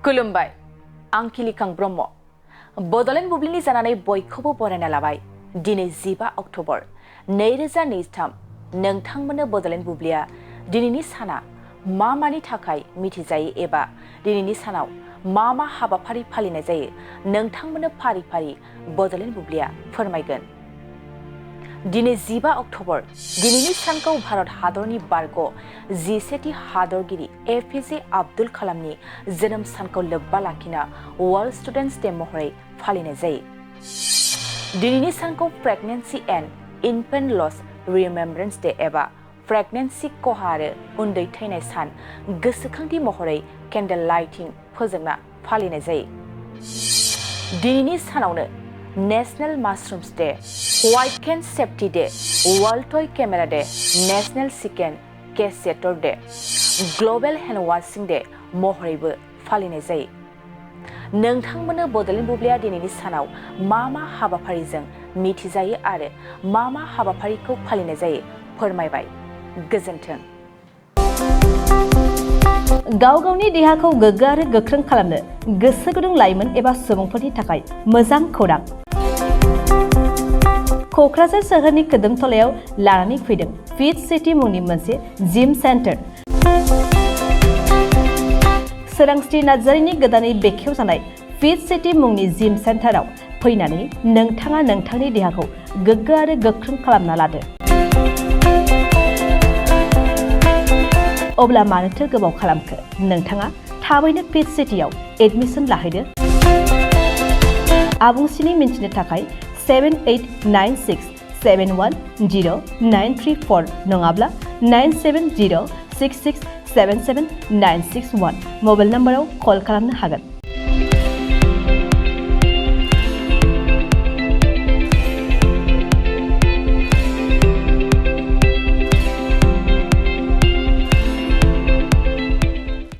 खुलुमबाय आं किलिकां ब्रह्म बड'लेण्ड बुब्लिनि जानानै बयखौबो बरायना लाबाय दिनै 15 अक्ट'बर 2023 नोंथांमोननो बड'लेण्ड बुब्लिया दिनैनि साना मा मानि थाखाय मिथिजायो एबा दिनैनि सानाव मा हाबाफारि फालिनाय जायो नोंथांमोननो फारि फारि बड'लेण्ड बुब्लिया फोरमायगोन। दिनै 15 अक्ट'बर दिनैनि सानखौ भारत हादरनि बारग' 11थि हादरगिरि एपिजे आब्दुल कालामनि जोनोम सानखौ लोब्बा लाखिना वर्ल्ड स्टुडेन्टस डे महरै फालिनाय जायो। दिनैनि सानखौ प्रेगनेन्सि एन्ड इनफेन्ट लस रिमेम्ब्रेन्स डे एबा प्रेगनेन्सि खहा आरो उन्दै थैनाय सान गोसोखांथि महरै केन्डेल लाइटिं फोजोंना फालिनाय जायो। दिनैनि सानावनो national mushrooms day, white cane safety day, world toy camera day, national chicken cacciatore day, global hand washing day महरैबो फालिनाय जायो। नोंथांमोननो बड'लेण्ड बुब्लिया दिनैनि सानाव मा हाबाफारिजों मिथिजायो आरो मा हाबाफारिखौ फालिनाय जायो फोरमायबाय। गोजोन्थों। गाव गावनि देहाखौ गोग्गो आरो गोख्रों खालामनो गोसो गुदुं लाइमोन एबा सुबुंफोरनि थाखाय मोजां खौरां। क'क्राझार सोहोरनि खोदोमथलायाव लानानै फैदों फिट सिटी मुंनि मोनसे जिम सेन्टार। सोरांस्रि नार्जारिनि गोदानै बेखेवजानाय फिट सिटी मुंनि जिम सेन्टाराव फैनानै नोंथाङा नोंथांनि देहाखौ गोग्गो आरो गोख्रों खालामना लादो। अब्ला मानोथो गोबाव खालामखो? नोंथाङा थाबैनो फिट सिटीआव एडमिसन लाहैदो। आबुंसिनै मिन्थिनो थाखाय 7896710934 नङाब्ला 9706677961 मबाइल नम्बराव कल खालामनो हागोन।